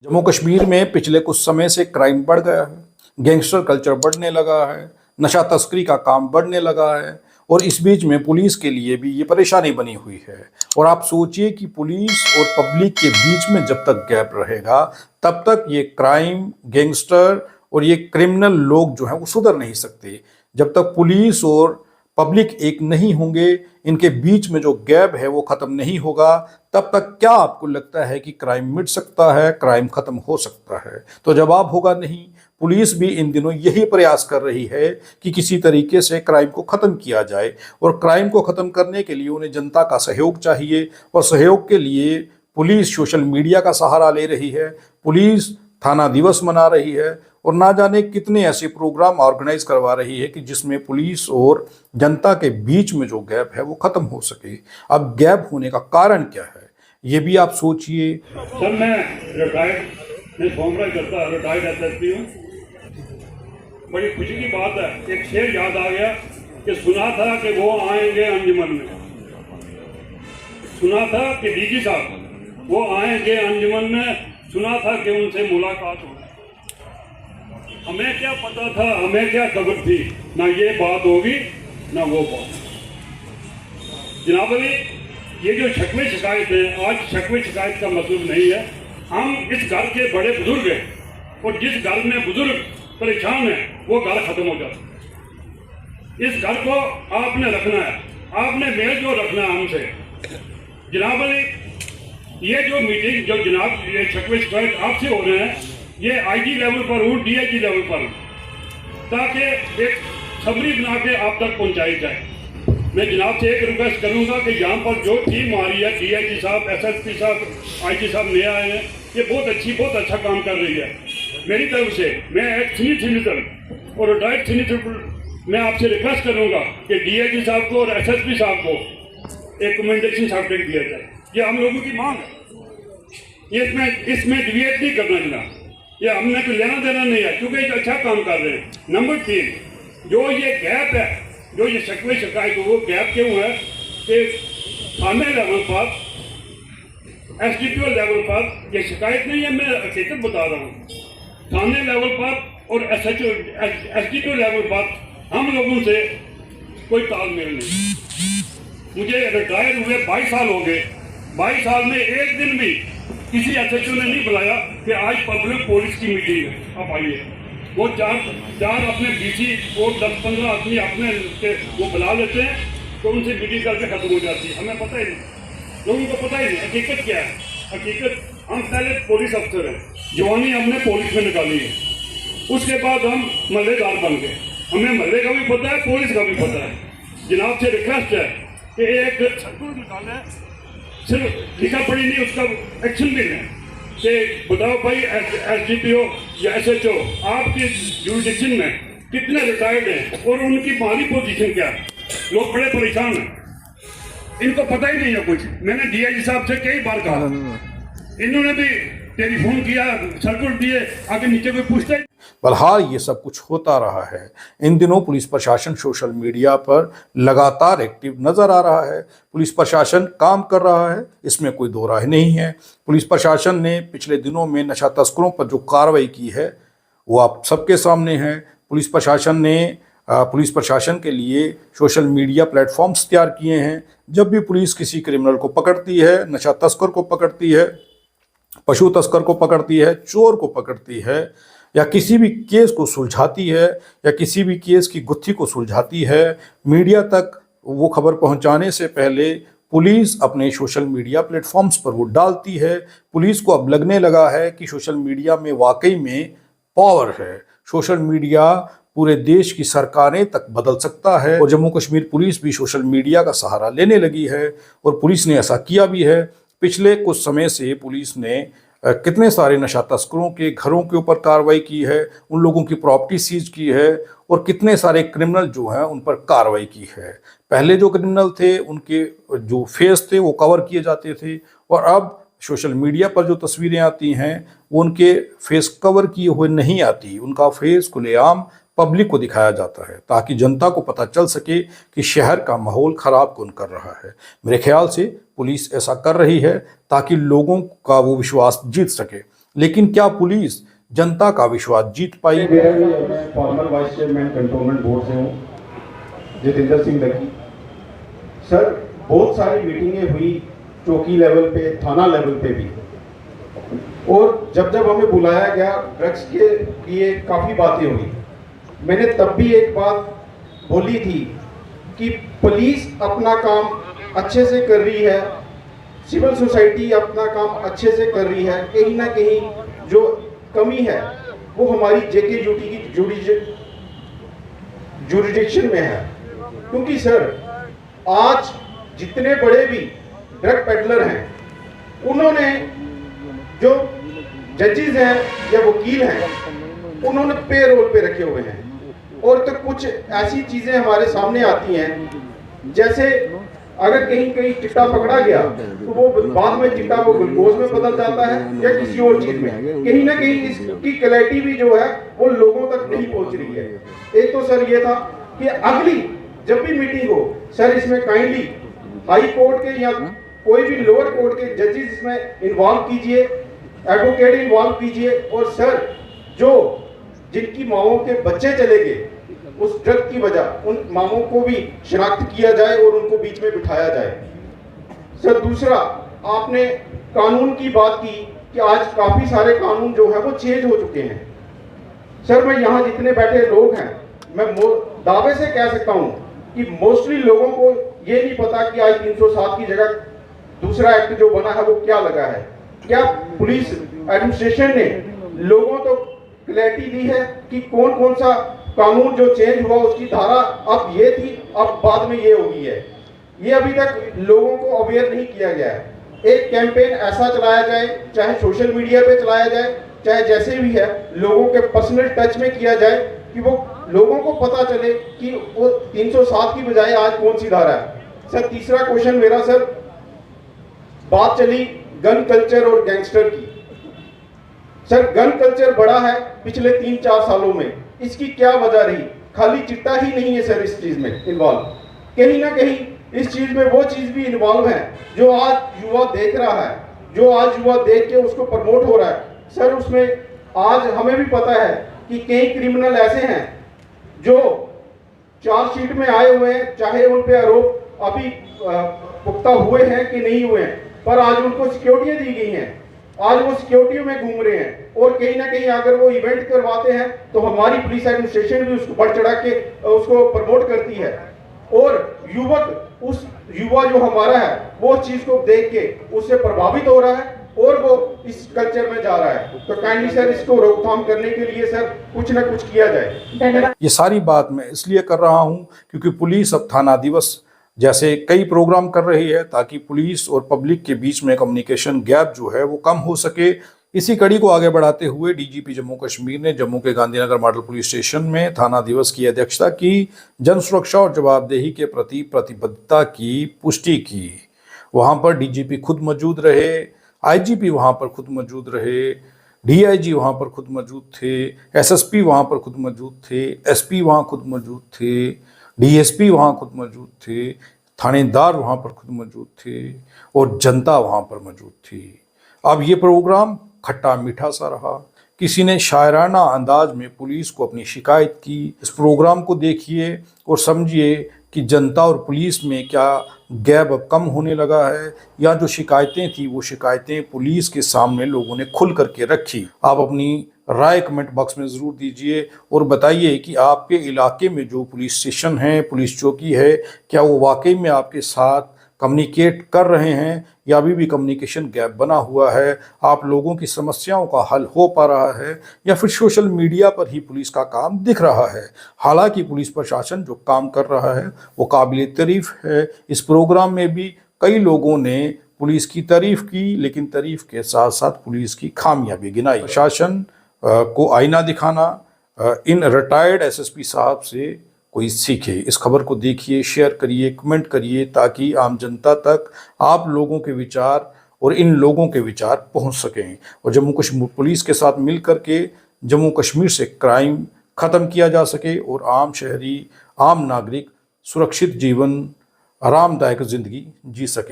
जम्मू कश्मीर में पिछले कुछ समय से क्राइम बढ़ गया है, गैंगस्टर कल्चर बढ़ने लगा है, नशा तस्करी का काम बढ़ने लगा है और इस बीच में पुलिस के लिए भी ये परेशानी बनी हुई है। और आप सोचिए कि पुलिस और पब्लिक के बीच में जब तक गैप रहेगा तब तक ये क्राइम, गैंगस्टर और ये क्रिमिनल लोग जो हैं वो सुधर नहीं सकते। जब तक पुलिस और पब्लिक एक नहीं होंगे, इनके बीच में जो गैप है वो खत्म नहीं होगा, तब तक क्या आपको लगता है कि क्राइम मिट सकता है, क्राइम खत्म हो सकता है? तो जवाब होगा नहीं। पुलिस भी इन दिनों यही प्रयास कर रही है कि किसी तरीके से क्राइम को खत्म किया जाए और क्राइम को खत्म करने के लिए उन्हें जनता का सहयोग चाहिए और सहयोग के लिए पुलिस सोशल मीडिया का सहारा ले रही है, पुलिस थाना दिवस मना रही है और ना जाने कितने ऐसे प्रोग्राम ऑर्गेनाइज करवा रही है कि जिसमें पुलिस और जनता के बीच में जो गैप है वो खत्म हो सके। अब गैप होने का कारण क्या है ये भी आप सोचिए। सर मैं रिटायर्ड करता रिटायर्ड एसएसपी हूँ। बड़ी खुशी की बात है, एक शेर याद आ गया कि सुना था कि वो आएंगे अंजुमन में, सुना था कि डीजी साहब वो आएंगे अंजुमन में, सुना था कि उनसे मुलाकात होगी। हमें क्या पता था, हमें क्या खबर थी, ना ये बात होगी ना वो बात। जनाब अली, ये जो शिकवे शिकायत है, आज शिकवे शिकायत का मतलब नहीं है। हम इस घर के बड़े बुजुर्ग हैं और जिस घर में बुजुर्ग परेशान है वो घर खत्म हो जाता है। इस घर को आपने रखना है, आपने मेल जो रखना है हमसे। जनाब अली, ये जो मीटिंग जो जनाब ये शिकवे शिकायत आपसे हो रहे हैं, ये आईजी लेवल पर हूँ, डीआईजी लेवल पर, ताकि एक समरी बना के आप तक पहुंचाई जाए। मैं जनाब से एक रिक्वेस्ट करूंगा कि यहाँ पर जो टीम आ रही है, डीआईजी साहब, एसएसपी साहब, आईजी साहब नए आए हैं, ये बहुत अच्छा काम कर रही है। मेरी तरफ से मैं एक सीनियर सिटीजन और रिटायर्ड सीनियर सिटीजन मैं आपसे रिक्वेस्ट करूंगा कि डीआईजी साहब को और एसएसपी साहब को एक कमेंडेशन सर्टिफिकेट दिया जाए। ये हम लोगों की मांग है, इसमें डिविएट नहीं करना जनाब, ये हमने कोई लेना देना नहीं है, क्योंकि ये अच्छा काम कर रहे हैं। नंबर 3, जो ये गैप है, जो ये शिकवे शिकायत वो गैप क्यों है कि थाने लेवल पर, एसडीपीओ लेवल पर ये शिकायत नहीं है, मैं हकीकत बता रहा हूँ। थाने लेवल पर और एसडीपीओ लेवल पर हम लोगों से कोई तालमेल नहीं। मुझे रिटायर हुए 22 साल हो गए, 22 साल में एक दिन भी किसी एसएचओ ने नहीं बुलाया कि आज पब्लिक पुलिस की मीटिंग है, आप आइए। वो चार अपने बीसी और 10-15 आदमी अपने वो बुला लेते हैं तो उनसे मीटिंग करके खत्म हो जाती है। हमें पता ही नहीं, लोगों को पता ही नहीं हकीकत क्या है। हकीकत, हम पहले पुलिस अफसर हैं, जवानी हमने पुलिस में निकाली है, उसके बाद हम मल्लेदार बन गए। हमें मल्ले का भी पता है, पुलिस का भी पता है। जनाब से रिक्वेस्ट है कि एक सर्कुलर निकाले, सिर्फ लिखा पढ़ी नहीं, उसका एक्शन भी लें कि बताओ भाई एसडीपीओ या एसएचओ आपकी जुरिडिक्शन में कितने रिटायर्ड हैं और उनकी माली पोजीशन क्या है। लोग बड़े परेशान हैं, इनको पता ही नहीं है कुछ। मैंने डीआईजी साहब से कई बार कहा, इन्होंने भी टेलीफोन किया, सर्कुलर दिए, आगे नीचे कोई पूछता ही। बहरहाल ये सब कुछ होता रहा है। इन दिनों पुलिस प्रशासन सोशल मीडिया पर लगातार एक्टिव नजर आ रहा है। पुलिस प्रशासन काम कर रहा है, इसमें कोई दो राय नहीं है। पुलिस प्रशासन ने पिछले दिनों में नशा तस्करों पर जो कार्रवाई की है वो आप सबके सामने है। पुलिस प्रशासन ने पुलिस प्रशासन के लिए सोशल मीडिया प्लेटफॉर्म्स तैयार किए हैं। जब भी पुलिस किसी क्रिमिनल को पकड़ती है, नशा तस्कर को पकड़ती है, पशु तस्कर को पकड़ती है, चोर को पकड़ती है, या किसी भी केस को सुलझाती है, या किसी भी केस की गुत्थी को सुलझाती है, मीडिया तक वो खबर पहुंचाने से पहले पुलिस अपने सोशल मीडिया प्लेटफॉर्म्स पर वो डालती है। पुलिस को अब लगने लगा है कि सोशल मीडिया में वाकई में पावर है। सोशल मीडिया पूरे देश की सरकारें तक बदल सकता है और जम्मू कश्मीर पुलिस भी सोशल मीडिया का सहारा लेने लगी है और पुलिस ने ऐसा किया भी है। पिछले कुछ समय से पुलिस ने कितने सारे नशा तस्करों के घरों के ऊपर कार्रवाई की है, उन लोगों की प्रॉपर्टी सीज की है और कितने सारे क्रिमिनल जो हैं उन पर कार्रवाई की है। पहले जो क्रिमिनल थे उनके जो फेस थे वो कवर किए जाते थे और अब सोशल मीडिया पर जो तस्वीरें आती हैं वो उनके फेस कवर किए हुए नहीं आती, उनका फेस खुलेआम पब्लिक को दिखाया जाता है ताकि जनता को पता चल सके कि शहर का माहौल खराब कौन कर रहा है। मेरे ख्याल से पुलिस ऐसा कर रही है ताकि लोगों का वो विश्वास जीत सके। लेकिन क्या पुलिस जनता का विश्वास जीत पाई? मेरा भी मैं farmer vice chairman cantonment board से हूँ, जितेंद्र सिंह लकी। सर, बहुत सारी मीटिंगें हुई चौकी लेवल पे, थाना लेवल पे भी, और जब जब हमें बुलाया गया ड्रग्स के लिए काफ़ी बातें हुई। मैंने तब भी एक बात बोली थी कि पुलिस अपना काम अच्छे से कर रही है, सिविल सोसाइटी अपना काम अच्छे से कर रही है, कहीं ना कहीं जो कमी है वो हमारी जेके ड्यूटी की जुरिडिक्शन में है। क्योंकि सर, आज जितने बड़े भी ड्रग पेडलर हैं, उन्होंने जो जजेस हैं या वकील हैं, उन्होंने पे रोल पे रखे हुए हैं। और तो कुछ ऐसी चीजें हमारे सामने आती हैं, जैसे अगर कहीं कहीं चिट्टा पकड़ा गया तो वो बाद में चिट्टा वो ग्लूकोज में बदल जाता है या किसी और चीज में। कहीं ना कहीं इसकी क्लैरिटी भी जो है वो लोगों तक नहीं पहुंच रही है। एक तो सर ये था कि अगली जब भी मीटिंग हो सर, इसमें काइंडली हाई कोर्ट के या कोई भी लोअर कोर्ट के जजेस इसमें इन्वॉल्व कीजिए, एडवोकेट इन्वॉल्व कीजिए, और सर जो जिनकी माओं के बच्चे चले गए उस ड्रग की वजह, उन मामों को भी शिनाख्त किया जाए और उनको बीच में बिठाया जाए। सर, दूसरा, आपने कानून की बात की कि आज काफी सारे कानून जो है वो चेंज हो चुके हैं। सर, मैं यहाँ जितने बैठे लोग हैं, मैं दावे से कह सकता हूँ कि मोस्टली लोगों को ये नहीं पता कि आज 307 की जगह दूसरा एक्ट जो बना है वो क्या लगा है। क्या पुलिस एडमिनिस्ट्रेशन ने लोगों को क्लैरिटी दी है कि कौन कौन सा कानून जो चेंज हुआ उसकी धारा अब ये थी, अब बाद में ये हो गई है। ये अभी तक लोगों को अवेयर नहीं किया गया है। एक कैंपेन ऐसा चलाया जाए, चाहे सोशल मीडिया पे चलाया जाए, चाहे जैसे भी है, लोगों के पर्सनल टच में किया जाए कि वो लोगों को पता चले कि वो 307 की बजाय आज कौन सी धारा है। सर, तीसरा क्वेश्चन मेरा, सर, बात चली गन कल्चर और गैंगस्टर की। सर, गन कल्चर बढ़ा है पिछले 3-4 सालों में, इसकी क्या वजह रही? खाली चिट्टा ही नहीं है सर इस चीज में इन्वॉल्व, कहीं ना कहीं इस चीज में वो चीज भी इन्वॉल्व है जो आज युवा देख रहा है, जो आज युवा देख के उसको प्रमोट हो रहा है। सर, उसमें आज हमें भी पता है कि कई क्रिमिनल ऐसे हैं जो चार्जशीट में आए हुए हैं, चाहे उन पे आरोप अभी पुख्ता हुए हैं कि नहीं हुए हैं, पर आज उनको सिक्योरिटियां दी गई हैं, आज वो सिक्योरिटी में घूम रहे हैं, और कहीं ना कहीं अगर वो इवेंट करवाते हैं तो हमारी पुलिस एडमिनिस्ट्रेशन भी उसको बढ़ चढ़ा के उसको प्रमोट करती है, और युवक, उस युवा जो हमारा है वो चीज को देख के उससे प्रभावित हो रहा है और वो इस कल्चर में जा रहा है। तो काइंडली सर, इसको रोकथाम करने के लिए सर कुछ ना कुछ किया जाए। ये सारी बात मैं इसलिए कर रहा हूं क्योंकि पुलिस अब थाना दिवस जैसे कई प्रोग्राम कर रही है ताकि पुलिस और पब्लिक के बीच में कम्युनिकेशन गैप जो है वो कम हो सके। इसी कड़ी को आगे बढ़ाते हुए डीजीपी जम्मू कश्मीर ने जम्मू के गांधीनगर मॉडल पुलिस स्टेशन में थाना दिवस की अध्यक्षता की, जन सुरक्षा और जवाबदेही के प्रति प्रतिबद्धता की पुष्टि की। वहां पर डीजीपी खुद मौजूद रहे, आईजीपी वहां पर खुद मौजूद रहे, डीआईजी वहां पर खुद मौजूद थे, एसएसपी वहां पर खुद मौजूद थे, एसपी वहां खुद मौजूद थे, डीएसपी वहां खुद मौजूद थे, थानेदार वहां पर खुद मौजूद थे और जनता वहां पर मौजूद थी। अब ये प्रोग्राम खट्टा मीठा सा रहा। किसी ने शायराना अंदाज में पुलिस को अपनी शिकायत की। इस प्रोग्राम को देखिए और समझिए कि जनता और पुलिस में क्या गैप अब कम होने लगा है, या जो शिकायतें थी वो शिकायतें पुलिस के सामने लोगों ने खुल करके रखी। आप अपनी राय कमेंट बॉक्स में ज़रूर दीजिए और बताइए कि आपके इलाके में जो पुलिस स्टेशन है, पुलिस चौकी है, क्या वो वाकई में आपके साथ कम्युनिकेट कर रहे हैं या अभी भी कम्युनिकेशन गैप बना हुआ है। आप लोगों की समस्याओं का हल हो पा रहा है या फिर सोशल मीडिया पर ही पुलिस का काम दिख रहा है। हालांकि पुलिस प्रशासन जो काम कर रहा है वो काबिल तारीफ है। इस प्रोग्राम में भी कई लोगों ने पुलिस की तारीफ की, लेकिन तारीफ के साथ साथ पुलिस की खामियां भी गिनाई। प्रशासन को आईना दिखाना इन रिटायर्ड एसएसपी साहब से कोई सीखे। इस खबर को देखिए, शेयर करिए, कमेंट करिए ताकि आम जनता तक आप लोगों के विचार और इन लोगों के विचार पहुंच सकें और जम्मू कश्मीर पुलिस के साथ मिल करके जम्मू कश्मीर से क्राइम ख़त्म किया जा सके और आम शहरी, आम नागरिक सुरक्षित जीवन, आरामदायक ज़िंदगी जी सके।